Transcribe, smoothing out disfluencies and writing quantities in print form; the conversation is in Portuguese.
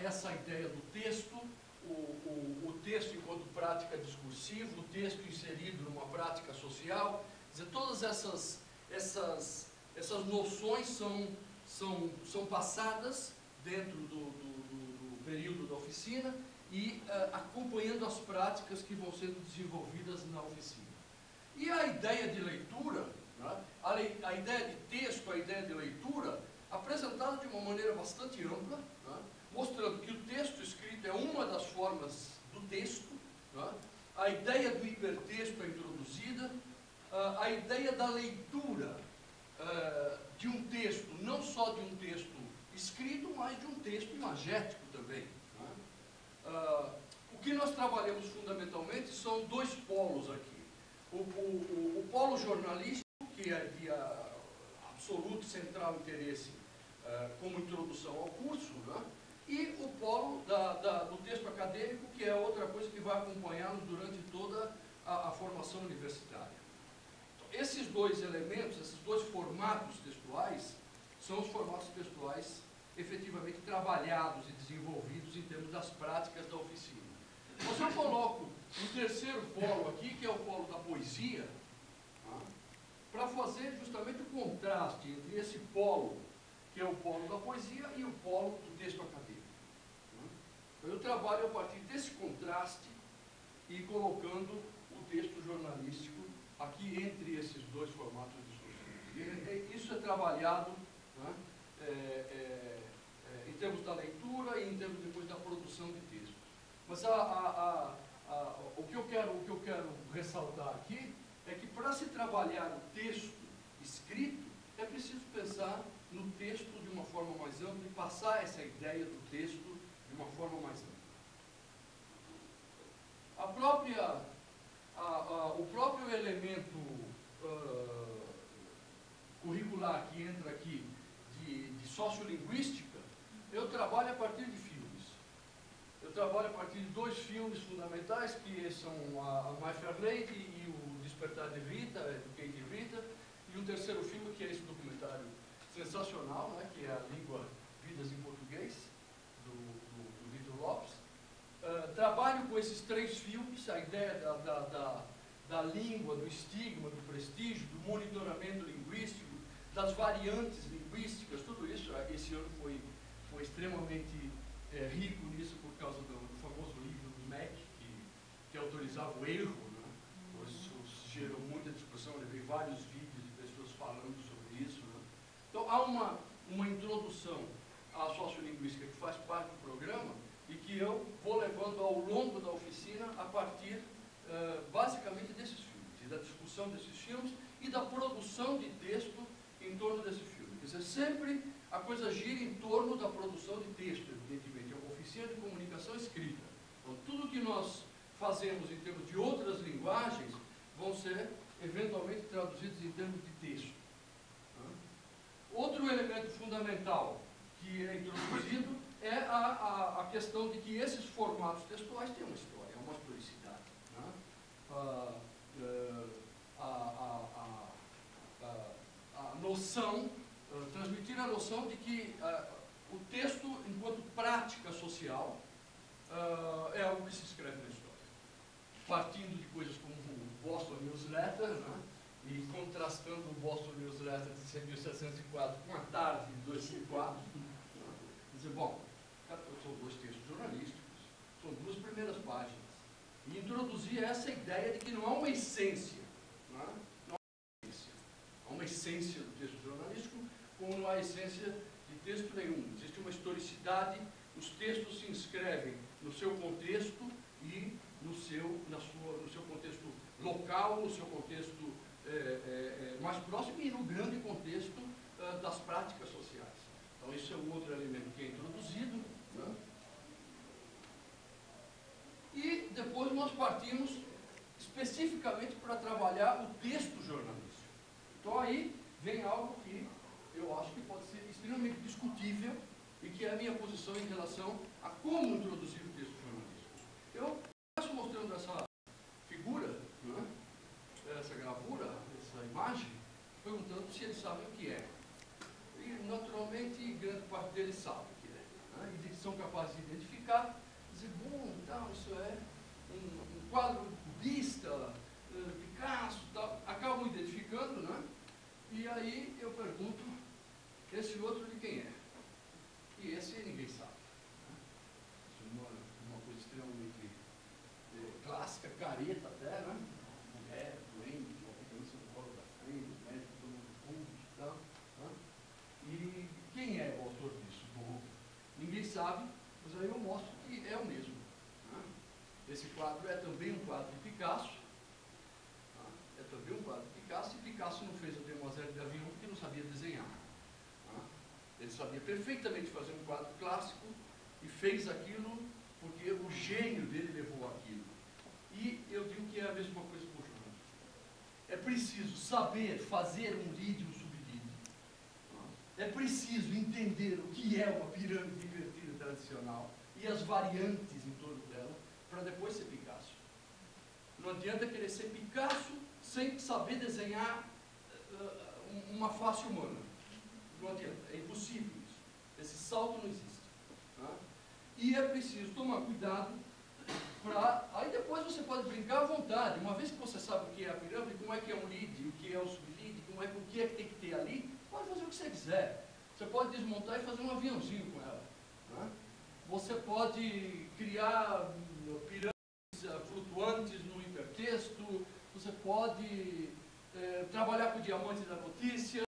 essa ideia do texto, o texto enquanto prática discursiva, o texto inserido numa prática social. Quer dizer, todas essas noções são passadas dentro do período da oficina e acompanhando as práticas que vão sendo desenvolvidas na oficina. E a ideia de leitura, né, a ideia de texto, a ideia de leitura, apresentada de uma maneira bastante ampla, né, mostrando que o texto escrito é uma das formas do texto, né, a ideia do hipertexto é introduzida, a ideia da leitura de um texto, não só de um texto escrito, mas de um texto imagético também. Né? O que nós trabalhamos fundamentalmente são dois polos aqui. O polo jornalístico, que é de absoluto central interesse como introdução ao curso, né? E o polo do texto acadêmico, que é outra coisa que vai acompanhá-nos durante toda a formação universitária. Então, esses dois elementos, esses dois formatos textuais, são os formatos textuais efetivamente trabalhados e desenvolvidos em termos das práticas da oficina. Mas eu coloco um terceiro polo aqui, que é o polo da poesia, tá? Para fazer justamente o contraste entre esse polo, que é o polo da poesia, e o polo do texto acadêmico. Tá? Eu trabalho a partir desse contraste e colocando o texto jornalístico aqui entre esses dois formatos discursivos. Isso é trabalhado, né, em termos da leitura e em termos depois da produção de textos. Mas o que eu quero ressaltar aqui é que para se trabalhar o texto escrito, é preciso pensar no texto de uma forma mais ampla e passar essa ideia do texto de uma forma mais ampla. O próprio elemento curricular que entra aqui de sociolinguística, eu trabalho a partir de filmes. Eu trabalho a partir de dois filmes fundamentais, que são a My Fair Lady e o Despertar de Rita, do Kate Rita, e um terceiro filme, que é esse documentário sensacional, né, que é a língua Vidas em Português, do Vitor Lopes. Trabalho com esses três filmes, a ideia da língua, do estigma, do prestígio, do monitoramento linguístico, das variantes linguísticas, tudo isso. Esse ano foi extremamente rico nisso por causa do famoso livro do MEC, que autorizava o erro, né? Isso gerou muita discussão, eu levei vários vídeos de pessoas falando sobre isso. Né? Então, há uma introdução à sociolinguística que faz parte do programa e que eu vou levando ao longo da oficina a partir, basicamente, desses filmes, e da discussão desses filmes e da produção de texto em torno desse filme. Quer dizer, sempre a coisa gira em torno da produção de texto, evidentemente. É uma oficina de comunicação escrita. Então, tudo que nós fazemos em termos de outras linguagens vão ser, eventualmente, traduzidos em termos de texto. Outro elemento fundamental que é introduzido é a questão de que esses formatos textuais têm uma história, uma historicidade. Né? A noção, transmitir a noção de que o texto, enquanto prática social, é algo que se escreve na história. Partindo de coisas como o Boston Newsletter, né? E contrastando o Boston Newsletter de 1704 com a tarde de 2004. Dizer, bom, são dois textos jornalísticos, são duas primeiras páginas. E introduzir essa ideia de que não há uma essência, não há uma essência do texto jornalístico, como não há essência de texto nenhum. Existe uma historicidade, os textos se inscrevem no seu contexto e no seu contexto local, no seu contexto mais próximo e no grande contexto das práticas sociais. Então, esse é um outro elemento que é introduzido. Né? E depois nós partimos especificamente para trabalhar o texto jornalístico. Então, aí vem algo que eu acho que pode ser extremamente discutível e que é a minha posição em relação a como introduzir o texto jornalístico. Eu começo mostrando essa figura, né? Essa gravura, essa imagem, perguntando se eles sabem o que é. E, naturalmente, grande parte deles sabe o que é. Né? E são capazes de identificar, dizer, bom, então, isso é um quadro cubista, Picasso, tal, acabam identificando, né? E aí eu pergunto, esse outro de quem é? E esse ninguém sabe. Né? Isso é uma coisa extremamente clássica, careta até, né? Mulher, doente, com a criança no colo da frente, o médico tomando pulso e tal. Né? E quem é o autor disso? Bom, ninguém sabe, mas aí eu mostro que é o mesmo. Né? Esse quadro é também um quadro de Picasso. Né? É também um quadro de Picasso, e Picasso não fez a Demoiselle d'Avignon porque não sabia desenhar. Né? Ele sabia perfeitamente fazer um quadro clássico e fez aquilo porque o gênio dele levou aquilo. E eu digo que é a mesma coisa com o João. É preciso saber fazer um lead e um sublead. É preciso entender o que é uma pirâmide invertida tradicional e as variantes em torno dela, para depois ser Picasso. Não adianta querer ser Picasso sem saber desenhar uma face humana. Não adianta, é impossível isso. Esse salto não existe. Tá? E é preciso tomar cuidado para... Aí depois você pode brincar à vontade. Uma vez que você sabe o que é a pirâmide, como é que é um lead, o que é o sublead, o que é que tem que ter ali, pode fazer o que você quiser. Você pode desmontar e fazer um aviãozinho com ela. Tá? Você pode criar pirâmides flutuantes no hipertexto, você pode trabalhar com o diamante da notícia,